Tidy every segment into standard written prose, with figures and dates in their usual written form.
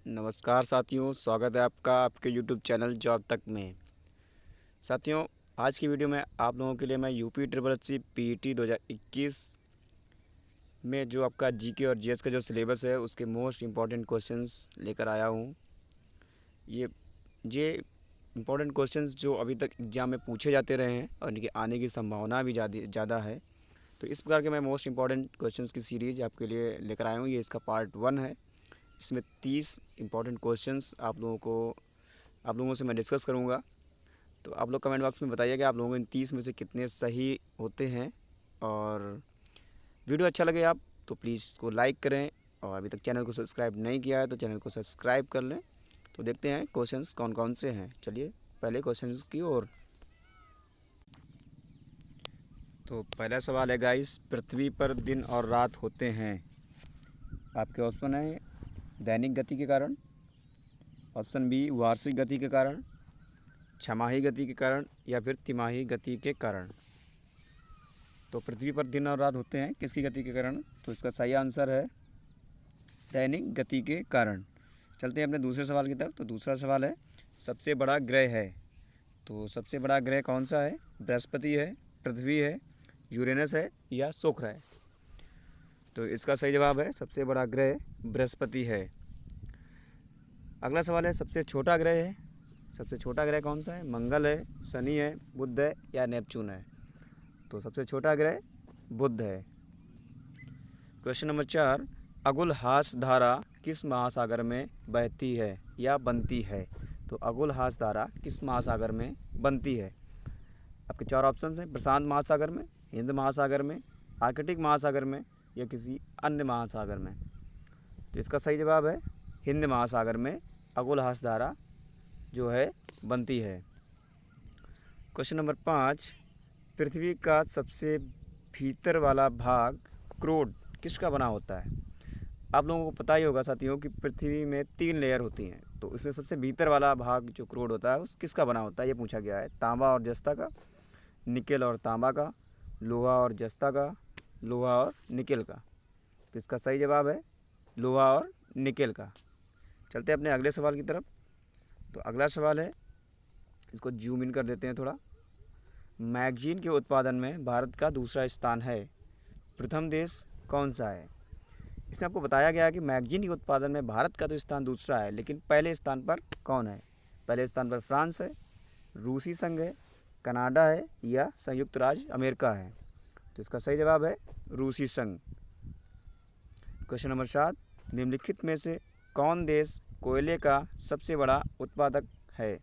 नमस्कार साथियों, स्वागत है आपका आपके YouTube चैनल जॉब तक में। साथियों, आज की वीडियो में आप लोगों के लिए मैं यूपी ट्रिपल एससी पीईटी 2021 में जो आपका जीके और जीएस का जो सिलेबस है उसके मोस्ट इम्पॉर्टेंट क्वेश्चंस लेकर आया हूँ। ये इम्पॉर्टेंट क्वेश्चंस जो अभी तक एग्ज़ाम में पूछे जाते रहे हैं और इनके आने की संभावना भी ज़्यादा है। तो इस प्रकार के मैं मोस्ट इम्पॉर्टेंट क्वेश्चंस की सीरीज़ आपके लिए लेकर आया हूँ। ये इसका पार्ट 1 है। इसमें 30 इम्पॉर्टेंट क्वेश्चंस आप लोगों से मैं डिस्कस करूंगा। तो आप लोग कमेंट बॉक्स में बताइएगा आप लोगों इन 30 में से कितने सही होते हैं। और वीडियो अच्छा लगे आप तो प्लीज़ इसको लाइक करें, और अभी तक चैनल को सब्सक्राइब नहीं किया है तो चैनल को सब्सक्राइब कर लें। तो देखते हैं क्वेश्चंस कौन कौन से हैं। चलिए पहले क्वेश्चंस की ओर। तो पहला सवाल है गाइस, पृथ्वी पर दिन और रात होते हैं। आपके ऑप्शन है दैनिक गति के कारण, ऑप्शन बी वार्षिक गति के कारण, छमाही गति के कारण, या फिर तिमाही गति के कारण। तो पृथ्वी पर दिन और रात होते हैं किसकी गति के कारण? तो इसका सही आंसर है दैनिक गति के कारण। चलते हैं अपने दूसरे सवाल की तरफ। तो दूसरा सवाल है, सबसे बड़ा ग्रह है। तो सबसे बड़ा ग्रह कौन सा है? बृहस्पति है, पृथ्वी है, यूरेनस है, या शुक्र है? तो इसका सही जवाब है सबसे बड़ा ग्रह बृहस्पति है। अगला सवाल है, सबसे छोटा ग्रह है। सबसे छोटा ग्रह कौन सा है? मंगल है, शनि है, बुध है, या नेपच्यून है? तो सबसे छोटा ग्रह बुध है। क्वेश्चन नंबर 4, अगुलहास धारा किस महासागर में बहती है या बनती है? तो अगुलहास धारा किस महासागर में बनती है? आपके 4 ऑप्शन हैं, प्रशांत महासागर में, हिंद महासागर में, आर्कटिक महासागर में, या किसी अन्य महासागर में। तो इसका सही जवाब है हिंद महासागर में अगुलहास धारा जो है बनती है। क्वेश्चन नंबर 5, पृथ्वी का सबसे भीतर वाला भाग क्रोड किसका बना होता है? आप लोगों को पता ही होगा साथियों कि पृथ्वी में 3 लेयर होती हैं। तो इसमें सबसे भीतर वाला भाग जो क्रोड होता है उस किसका बना होता है, ये पूछा गया है। तांबा और जस्ता का, निकेल और तांबा का, लोहा और जस्ता का, लोहा और निकेल का। तो इसका सही जवाब है लोहा और निकेल का। चलते हैं अपने अगले सवाल की तरफ। तो अगला सवाल है, इसको जूम इन कर देते हैं थोड़ा। मैगजीन के उत्पादन में भारत का दूसरा स्थान है। प्रथम देश कौन सा है? इसमें आपको बताया गया है कि मैगजीन के उत्पादन में भारत का तो स्थान दूसरा है, लेकिन पहले स्थान पर कौन है? पहले स्थान पर फ्रांस है, रूसी संघ है, कनाडा है, या संयुक्त राज्य अमेरिका है? तो इसका सही जवाब है रूसी संघ। क्वेश्चन नंबर 7, निम्नलिखित में से कौन देश कोयले का सबसे बड़ा उत्पादक है?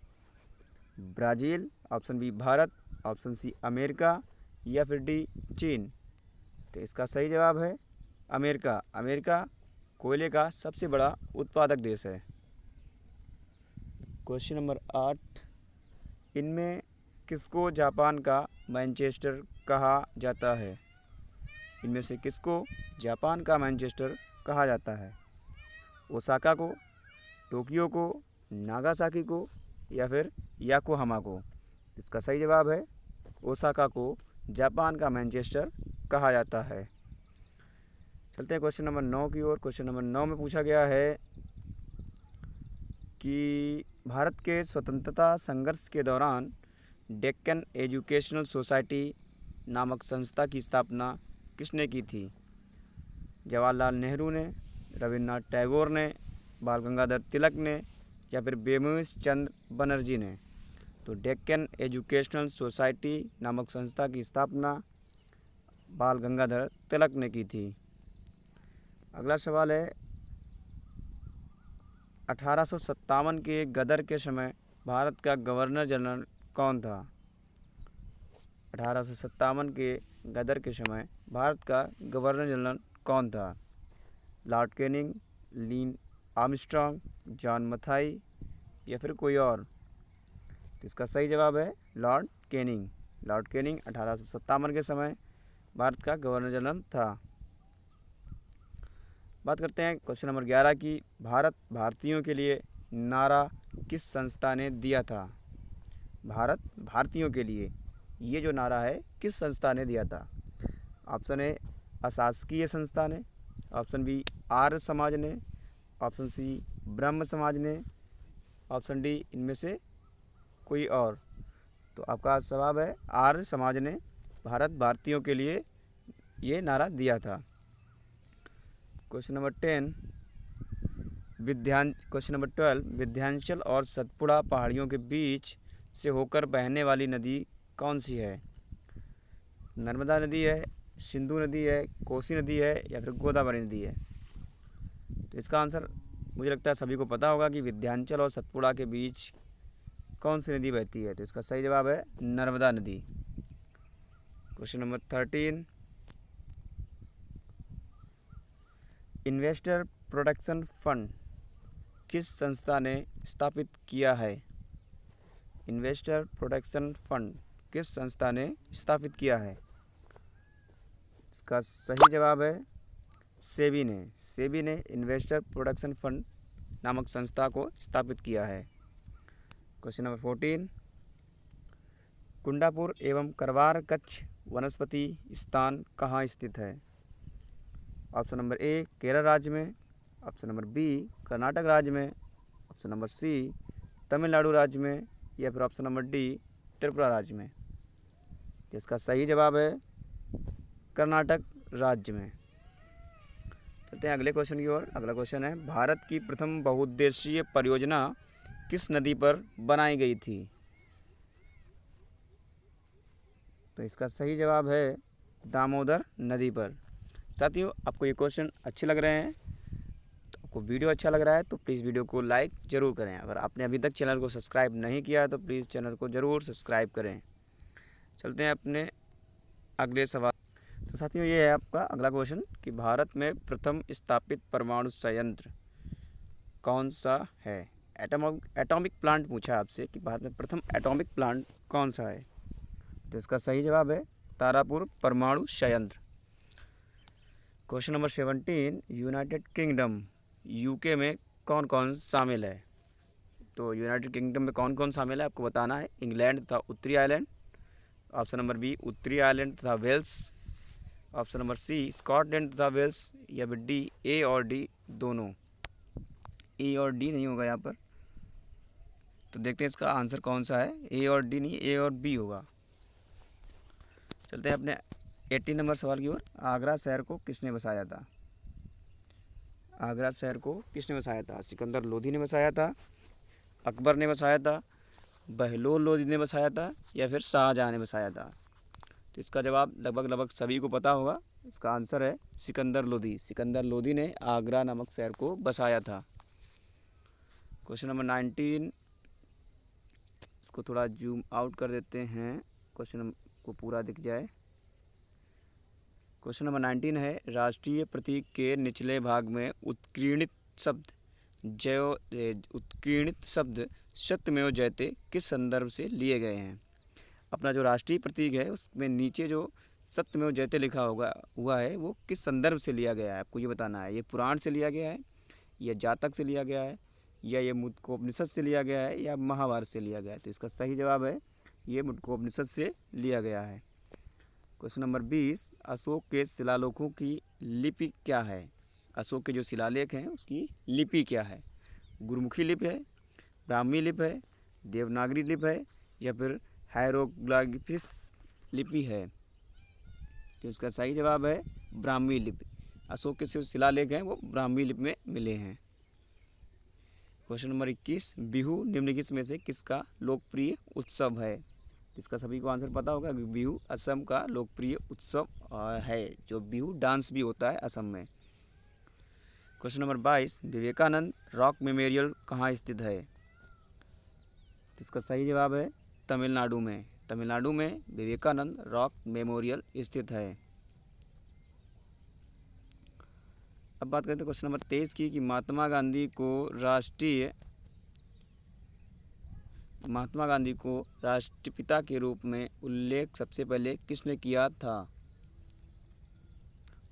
Brazil, option B Bharat, option C America, या फिर डी चीन? तो इसका सही जवाब है अमेरिका। अमेरिका कोयले का सबसे बड़ा उत्पादक देश है। क्वेश्चन नंबर 8, इनमें किसको जापान का मैनचेस्टर कहा जाता है? इनमें से किसको जापान का मैनचेस्टर कहा जाता है? ओसाका को, टोक्यो को, नागासाकी को, या फिर याकोहामा को? इसका सही जवाब है ओसाका को जापान का मैनचेस्टर कहा जाता है। चलते हैं क्वेश्चन नंबर 9 की ओर। क्वेश्चन नंबर 9 में पूछा गया है कि भारत के स्वतंत्रता संघर्ष के दौरान डेक्कन एजुकेशनल सोसाइटी नामक संस्था की स्थापना किसने की थी? जवाहरलाल नेहरू ने, रविन्द्रनाथ टैगोर ने, बाल गंगाधर तिलक ने, या फिर बिमोश चंद्र बनर्जी ने? तो डेक्कन एजुकेशनल सोसाइटी नामक संस्था की स्थापना बाल गंगाधर तिलक ने की थी। अगला सवाल है, 1857 के गदर के समय भारत का गवर्नर जनरल कौन था? 1857 के गदर के समय भारत का गवर्नर जनरल कौन था? लॉर्ड कैनिंग, लीन आर्मस्ट्रांग, जॉन मथाई, या फिर कोई और? तो इसका सही जवाब है लॉर्ड कैनिंग। लॉर्ड कैनिंग 1857 के समय भारत का गवर्नर जनरल था। बात करते हैं क्वेश्चन नंबर 11 की। भारत भारतीयों के लिए नारा किस संस्था ने दिया था? भारत भारतीयों के लिए ये जो नारा है किस संस्था ने दिया था? ऑप्शन ए अशासकीय संस्था ने, ऑप्शन बी आर्य समाज ने, ऑप्शन सी ब्रह्म समाज ने, ऑप्शन डी इनमें से कोई और। तो आपका जवाब है आर्य समाज ने भारतीयों के लिए ये नारा दिया था। क्वेश्चन नंबर 12 विंध्याचल और सतपुड़ा पहाड़ियों के बीच से होकर बहने वाली नदी कौन सी है? नर्मदा नदी है, सिंधु नदी है, कोसी नदी है या फिर गोदावरी नदी है? तो इसका आंसर मुझे लगता है सभी को पता होगा कि विंध्याचल और सतपुड़ा के बीच कौन सी नदी बहती है। तो इसका सही जवाब है नर्मदा नदी। Question number 13 investor protection fund किस संस्था ने स्थापित किया है? इन्वेस्टर प्रोटेक्शन फंड किस संस्था ने स्थापित किया है? इसका सही जवाब है सेबी ने। सेबी ने इन्वेस्टर प्रोटेक्शन फंड नामक संस्था को स्थापित किया है। क्वेश्चन नंबर 14 कुंडापुर एवं करवार कच्छ वनस्पति स्थान कहाँ स्थित है? ऑप्शन नंबर ए केरल राज्य में, ऑप्शन नंबर बी कर्नाटक राज्य में, ऑप्शन नंबर सी तमिलनाडु राज्य में या फिर ऑप्शन नंबर डी त्रिपुरा राज्य में? इसका सही जवाब है कर्नाटक राज्य में। चलते हैं अगले क्वेश्चन की ओर। अगला क्वेश्चन है भारत की प्रथम बहुउद्देशीय परियोजना किस नदी पर बनाई गई थी? तो इसका सही जवाब है दामोदर नदी पर। साथियों, आपको ये क्वेश्चन अच्छे लग रहे हैं, तो आपको वीडियो अच्छा लग रहा है तो प्लीज़ वीडियो को लाइक ज़रूर करें। अगर आपने अभी तक चैनल को सब्सक्राइब नहीं किया है तो प्लीज़ चैनल को ज़रूर सब्सक्राइब करें। चलते हैं अपने अगले सवाल। तो साथियों, ये है आपका अगला क्वेश्चन कि भारत में प्रथम स्थापित परमाणु संयंत्र कौन सा है? एटॉमिक प्लांट पूछा आपसे कि भारत में प्रथम एटॉमिक प्लांट कौन सा है? तो इसका सही जवाब है तारापुर परमाणु संयंत्र। Question number 17 United kingdom UK में कौन कौन शामिल है? तो यूनाइटेड किंगडम में कौन कौन शामिल है आपको बताना है। इंग्लैंड तथा उत्तरी आयरलैंड, ऑप्शन नंबर बी उत्तरी आयरलैंड तथा Wales, option number C Scotland तथा वेल्स या फिर डी ए और डी दोनों। ए और डी नहीं होगा यहाँ पर, तो देखते हैं इसका आंसर कौन सा है। ए और डी नहीं, ए और बी होगा। चलते हैं अपने 18 नंबर सवाल की ओर। आगरा शहर को किसने बसाया था? आगरा शहर को किसने बसाया था? सिकंदर लोधी ने बसाया था, अकबर ने बसाया था, बहलोल लोधी ने बसाया था या फिर शाहजहाँ ने बसाया था? तो इसका जवाब लगभग सभी को पता होगा। इसका आंसर है सिकंदर लोधी। सिकंदर लोधी ने आगरा नामक शहर को बसाया था। क्वेश्चन नंबर 19, इसको थोड़ा जूम आउट कर देते हैं, क्वेश्चन को पूरा दिख जाए। क्वेश्चन नंबर 19 है राष्ट्रीय प्रतीक के निचले भाग में उत्कीर्णित शब्द सत्यमेव जयते किस संदर्भ से लिए गए हैं? अपना जो राष्ट्रीय प्रतीक है उसमें नीचे जो सत्यमेव जयते लिखा हुआ है वो किस संदर्भ से लिया गया है आपको ये बताना है। ये पुराण से लिया गया है, या जातक से लिया गया है, या ये मुंडकोपनिषद से लिया गया है, या महाभारत से लिया गया है? तो इसका सही जवाब है ये मुंडकोपनिषद से लिया गया है। क्वेश्चन नंबर 20 अशोक के शिलालेखों की लिपि क्या है? अशोक के जो शिलालेख हैं उसकी लिपि क्या है? गुरमुखी लिपि है, ब्राह्मी लिपि है, देवनागरी लिपि है या फिर हायरोग्लिफिक्स लिपि है? तो इसका सही जवाब है ब्राह्मी लिपि। अशोक के जो शिलालेख हैं वो ब्राह्मी लिपि में मिले हैं। क्वेश्चन नंबर 21 बिहू निम्नलिखित में से किसका लोकप्रिय उत्सव है? इसका सभी को आंसर पता होगा कि बिहू असम का लोकप्रिय उत्सव है, जो बिहू डांस भी होता है असम में। Question number 22 Vivekananda rock memorial कहाँ स्थित है? तो इसका सही जवाब है तमिलनाडु में। तमिलनाडु में विवेकानंद रॉक मेमोरियल स्थित है। अब बात करते हैं क्वेश्चन नंबर 23 की कि महात्मा गांधी को राष्ट्रपिता के रूप में उल्लेख सबसे पहले किसने किया था?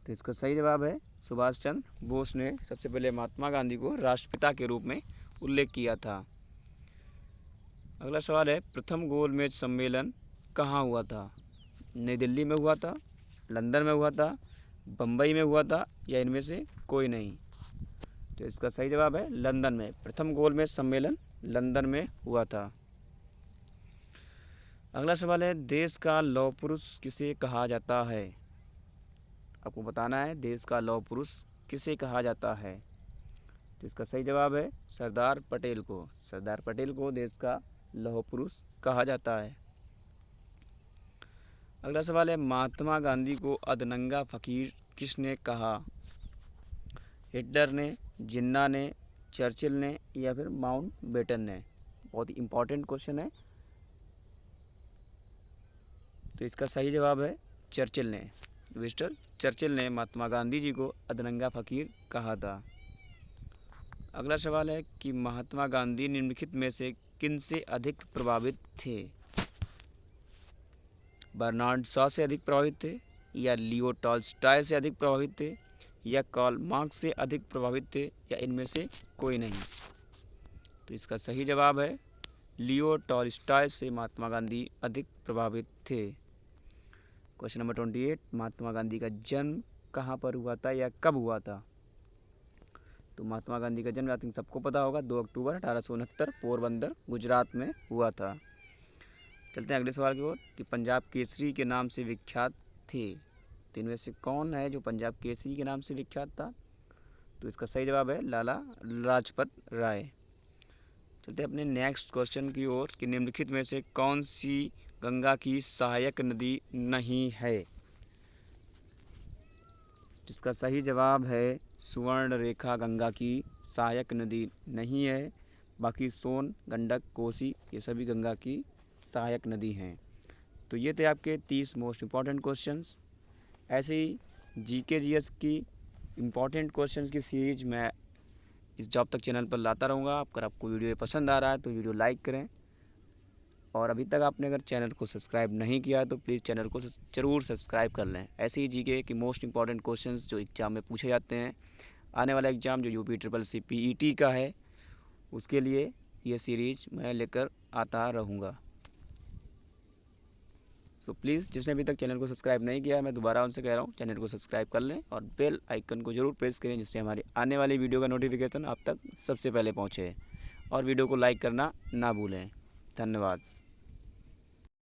तो इसका सही जवाब है सुभाष चंद्र बोस ने सबसे पहले महात्मा गांधी को राष्ट्रपिता के रूप में उल्लेख किया था। अगला सवाल है प्रथम गोलमेज सम्मेलन कहाँ हुआ था? नई दिल्ली में हुआ था, लंदन में हुआ था, बम्बई में हुआ था या इनमें से कोई नहीं? तो इसका सही जवाब है लंदन में। प्रथम गोलमेज सम्मेलन लंदन में हुआ था। अगला सवाल है, देश का लौह पुरुष किसे कहा जाता है? आपको बताना है देश का लौह पुरुष किसे कहा जाता है। तो इसका सही जवाब है सरदार पटेल को। सरदार पटेल को देश का लौह पुरुष कहा जाता है। अगला सवाल है, महात्मा गांधी को अधनंगा फकीर किसने कहा? हिटलर ने, जिन्ना ने, चर्चिल ने या फिर माउंटबेटन ने? बहुत ही इंपॉर्टेंट क्वेश्चन है। तो इसका सही जवाब है चर्चिल ने। विंस्टन चर्चिल ने महात्मा गांधी जी को अधनंगा फकीर कहा था। अगला सवाल है कि महात्मा गांधी निम्नलिखित में से किन से अधिक प्रभावित थे? बर्नार्ड शॉ से अधिक प्रभावित थे, या लियो टॉल्स्टॉय से अधिक प्रभावित थे, या कार्ल मार्क्स से अधिक प्रभावित थे, या इनमें से कोई नहीं? तो इसका सही जवाब है लियो टॉल्स्टॉय से महात्मा गांधी अधिक प्रभावित थे। क्वेश्चन नंबर 28, महात्मा गांधी का जन्म कहाँ पर हुआ था या कब हुआ था? तो महात्मा गांधी का जन्म आई थिंक सबको पता होगा, 2 अक्टूबर 1869 पोरबंदर गुजरात में हुआ था। चलते हैं अगले सवाल की ओर कि पंजाब केसरी के नाम से विख्यात थे। तो इनमें से कौन है जो पंजाब केसरी के नाम से विख्यात था? तो इसका सही जवाब है लाला लाजपत राय। चलते हैं अपने नेक्स्ट क्वेश्चन की ओर कि निम्नलिखित में से कौन सी गंगा की सहायक नदी नहीं है? जिसका सही जवाब है सुवर्ण रेखा गंगा की सहायक नदी नहीं है। बाकी सोन, गंडक, कोसी ये सभी गंगा की सहायक नदी हैं। तो ये थे आपके 30 मोस्ट इम्पॉर्टेंट क्वेश्चंस। ऐसे ही जीके जीएस की इम्पॉर्टेंट क्वेश्चंस की सीरीज मैं इस जॉब तक चैनल पर लाता रहूँगा। अगर आपको वीडियो पसंद आ रहा है तो वीडियो लाइक करें, और अभी तक आपने अगर चैनल को सब्सक्राइब नहीं किया है तो प्लीज़ चैनल को ज़रूर सब्सक्राइब कर लें। ऐसे ही जीके की मोस्ट इंपॉर्टेंट क्वेश्चंस जो एग्ज़ाम में पूछे जाते हैं, आने वाला एग्ज़ाम जो यूपी CCC PET का है, उसके लिए ये सीरीज मैं लेकर आता रहूँगा। सो प्लीज़ जिसने अभी तक चैनल को सब्सक्राइब नहीं किया है, मैं दोबारा उनसे कह रहा हूँ चैनल को सब्सक्राइब कर लें और बेल आइकन को ज़रूर प्रेस करें, जिससे हमारी आने वाली वीडियो का नोटिफिकेशन आप तक सबसे पहले पहुँचे। और वीडियो को लाइक करना ना भूलें। धन्यवाद।